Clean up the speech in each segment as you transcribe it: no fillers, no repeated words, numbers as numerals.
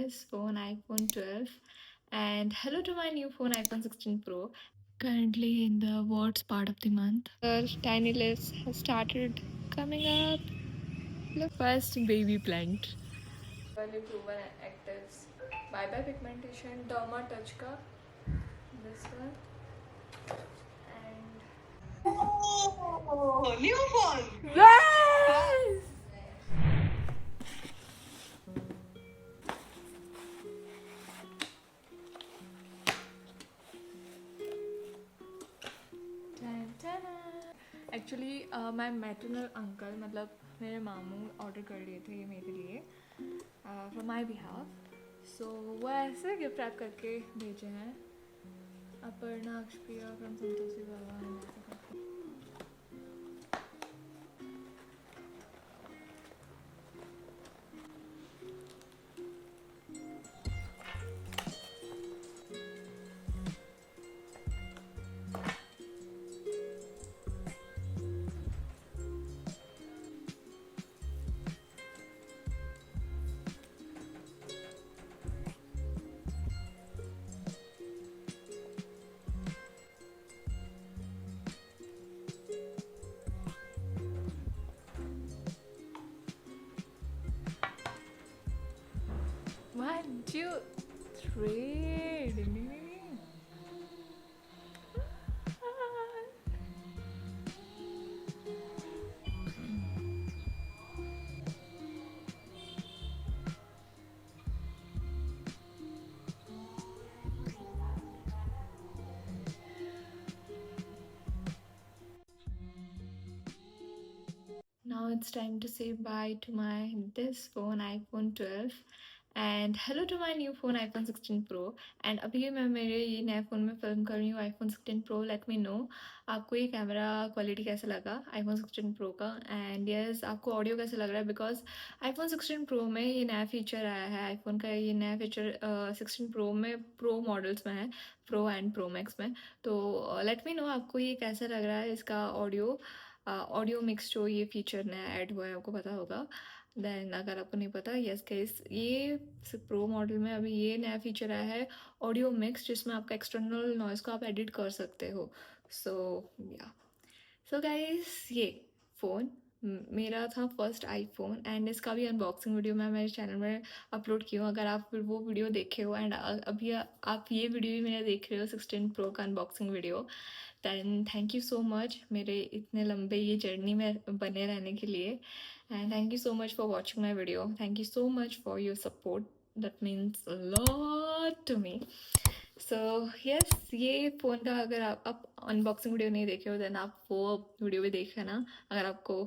this phone iPhone 12 and hello to my new phone iPhone 16 Pro. Currently in the awards part of the month. The tiny lips has started coming up. Look, first baby plant. Early proven actives. Bye bye pigmentation. Derma touch ka. This one. And Oh, new phone. yes! Actually my maternal uncle मतलब मेरे मामू order कर लिए थे ये मेरे लिए from my behalf सो वो ऐसे गिफ्ट रैप करके भेजे हैं Aparna Akshapriya from Santoshi Baba. One, two, three. Now it's time to say bye to my this phone iPhone 12 and hello to my new phone iPhone 16 Pro. And अभी मैं मेरे ये नए फ़ोन में फ़िल्म कर रही हूँ iPhone 16 Pro. Let me know आपको ये कैमरा क्वालिटी कैसा लगा iPhone 16 Pro का. एंड यस आपको ऑडियो कैसा लग रहा है बिकॉज iPhone 16 Pro में ये नया फीचर आया है. आईफोन का ये नया फीचर 16 Pro में प्रो मॉडल्स में है, प्रो एंड प्रो मैक्स में. तो लेट मी नो आपको ये कैसा लग रहा है. इसका ऑडियो मिक्स जो ये फीचर नया ऐड हुआ है आपको पता होगा. देन अगर आपको नहीं पता, यस गाइस, ये प्रो मॉडल में अभी ये नया फीचर आया है ऑडियो मिक्स, जिसमें आपका एक्सटर्नल नॉइज़ को आप एडिट कर सकते हो. सो गाइस ये फ़ोन मेरा था फर्स्ट आईफोन एंड इसका भी अनबॉक्सिंग वीडियो मैं मेरे चैनल में अपलोड की हूँ. अगर आप वो वीडियो देखे हो एंड अभी आप ये वीडियो भी मेरा देख रहे हो 16 प्रो का unboxing video, then thank you so much मेरे इतने लंबे ये जर्नी में बने रहने के लिए. And thank you so much for watching my video. Thank you so much for your support. That means a lot to me. So yes, ये फ़ोन का अगर आप अनबॉक्सिंग वीडियो नहीं देखे हो देन आप वो वीडियो भी देखे ना. अगर आपको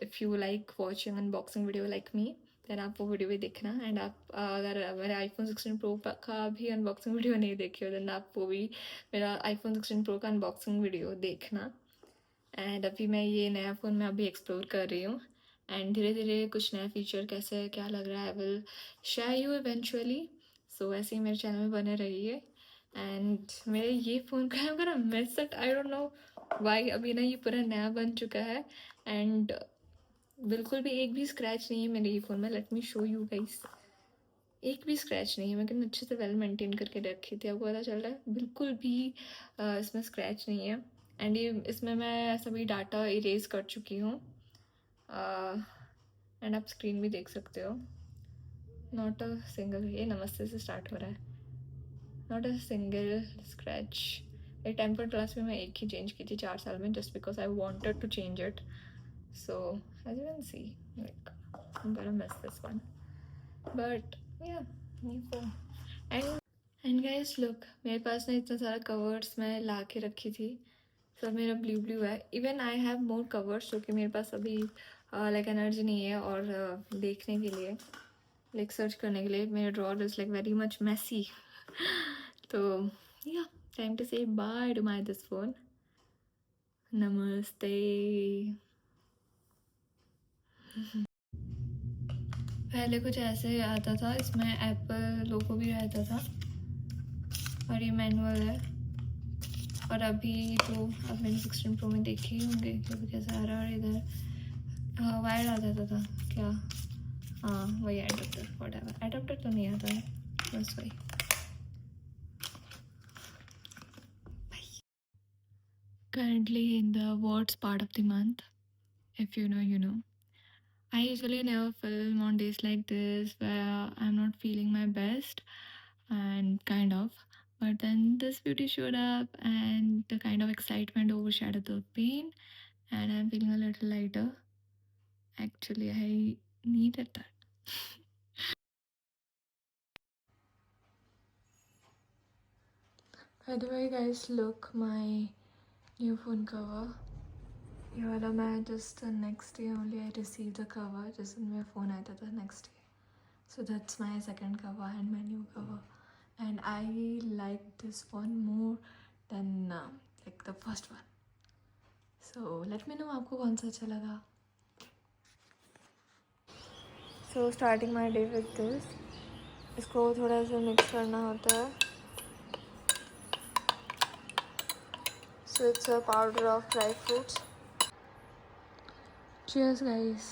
if you like watching unboxing video like me then आप वो वीडियो भी देखना. एंड आप अगर मेरे iPhone 16 Pro का भी अनबॉक्सिंग वीडियो नहीं देखे हो देन आप वो भी मेरा iPhone 16 Pro का अनबॉक्सिंग वीडियो देखना. एंड अभी मैं ये नया फ़ोन मैं अभी एक्सप्लोर कर रही हूँ एंड धीरे धीरे कुछ नया फीचर कैसे क्या लग रहा है I will share you eventually. So ऐसे ही मेरे चैनल में बने रहिए. एंड मेरे ये फ़ोन का है मेरा miss it, I don't know why. अभी ना ये पूरा नया बन चुका है एंड बिल्कुल भी एक भी स्क्रैच नहीं है मेरे ये फ़ोन में. Let me show you guys. एक भी स्क्रैच नहीं है. मैं कितने अच्छे से वेल मेंटेन करके रखी थी, आपको पता चल रहा है बिल्कुल भी इसमें स्क्रैच नहीं है. एंड ये इसमें मैं सभी डाटा इरेज कर चुकी हूँ. एंड आप स्क्रीन भी देख सकते हो. नॉट अ सिंगल, ये नमस्ते से स्टार्ट हो रहा है. Not a single scratch. ये टेम्पर ग्लास भी मैं एक ही चेंज की थी 4 साल में just because I wanted to change it. So as you can see like I am gonna miss this one but yeah new phone. And guys look, मेरे पास ना इतना सारा कवर्स मैं ला के रखी थी. सब मेरा ब्लू ब्लू है. Even I have more covers जो कि मेरे पास अभी लाइक एनर्जी नहीं है और देखने के लिए लाइक सर्च करने के लिए. मेरा drawer is like very much messy. तो या time to say bye to my this phone. नमस्ते. पहले कुछ ऐसे आता था, इसमें एप्पल लोगो भी रहता था और ये मैनुअल है. और अभी तो अब मैंने 16 प्रो में देखे ही होंगे क्योंकि कैसा आ रहा है. और इधर वायर आ जाता था क्या, हाँ वही एडाप्टर, व्हाटएवर एडाप्टर तो नहीं आता है, बस वही। Currently in the awards part of the month. If you know, you know. I usually never film on days like this where I'm not feeling my best and kind of. But then this beauty showed up and the kind of excitement overshadowed the pain and I'm feeling a little lighter. Actually, I needed that. By the way, guys, look my new phone cover. ये वाला मैं just the next day only I received the cover. जिस दिन मेरा phone आया था next day. So that's my second cover and my new cover. And I like this one more than like the first one. So let me know आपको कौन सा अच्छा लगा. So starting my day with this. इसको थोड़ा सा mix करना होता है. So it's a powder of dry fruits. Cheers, guys.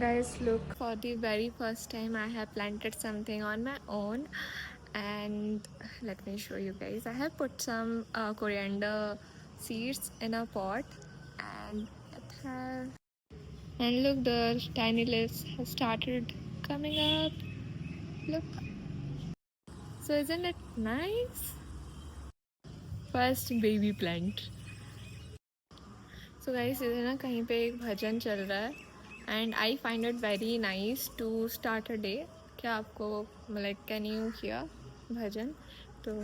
Guys, look, for the very first time I have planted something on my own, and let me show you guys. I have put some coriander seeds in a pot, and it has, and look, the tiny leaves have started coming up. Look, so isn't it nice? First baby plant. So guys, इधर ना कहीं पे एक भजन चल रहा है and I find it very nice to start a day. क्या आपको like can you hear भजन? तो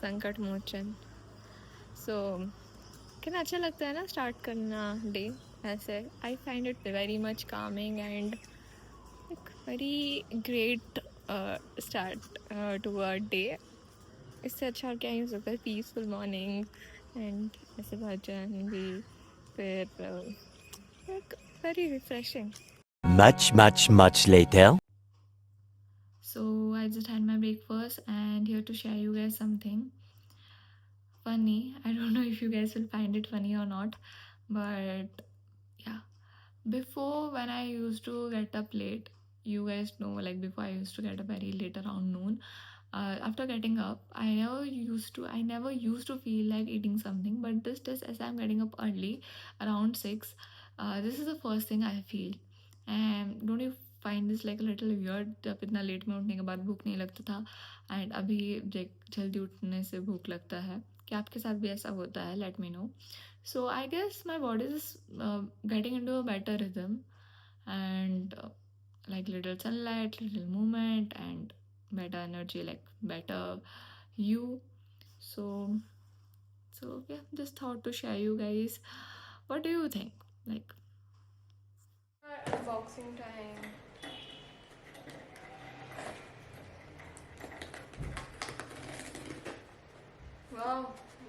संकट मोचन. So कितना अच्छा लगता है ना start करना day ऐसे. I find it very much calming and like very great start to a day. इससे अच्छा और क्या ही हो सकता है. Peaceful morning and ऐसे भजन भी फिर like very refreshing. Much later. So I just had my breakfast and here to share you guys something funny. I don't know if you guys will find it funny or not, but yeah. Before, when I used to get up late, you guys know, like before I used to get up very late around noon. After getting up, I never used to feel like eating something. But this just as I'm getting up early, around 6, this is the first thing I feel. And don't you find this like a little weird? जब इतना late में उठने के बाद भूख नहीं लगता था, and अभी जल्दी उठने से भूख लगता है. क्या आपके साथ भी ऐसा होता है? Let me know. So I guess my body is getting into a better rhythm, and like little sunlight, little movement, and better energy, like better you. So yeah, just thought to share you guys. What do you think? Like unboxing time. Wow,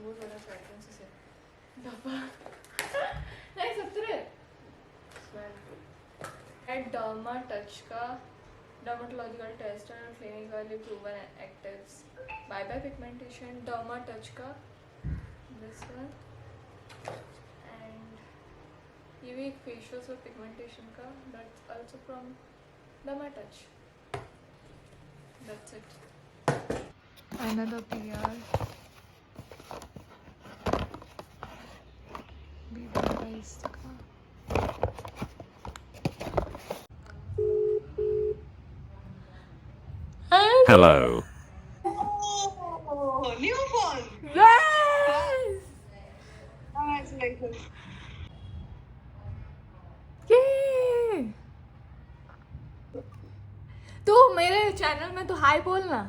बहुत बड़ा fragrance है. डब्बा. नहीं सत्तरे. Derma Touch का dermatological test and clinically proven actives bye bye pigmentation Derma Touch का this one and ये भी एक फेशियल फॉर पिगमेंटेशन का that's also from Derma Touch that's it another PR BB rice का Hello. Oh, new phone. Yes! Congratulations. Yay! तो मेरे channel में तो हाय बोलना.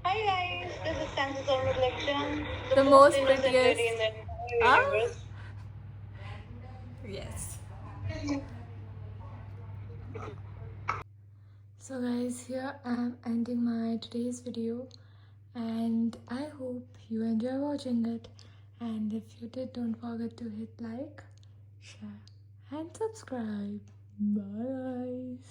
Hi guys, this is Kansas Soul Reflection, The most most innocent prettiest. lady in the entire Ah? universe. Yes. So guys, here I am ending my today's video, and I hope you enjoy watching it. And if you did, don't forget to hit like, share, and subscribe. Bye guys.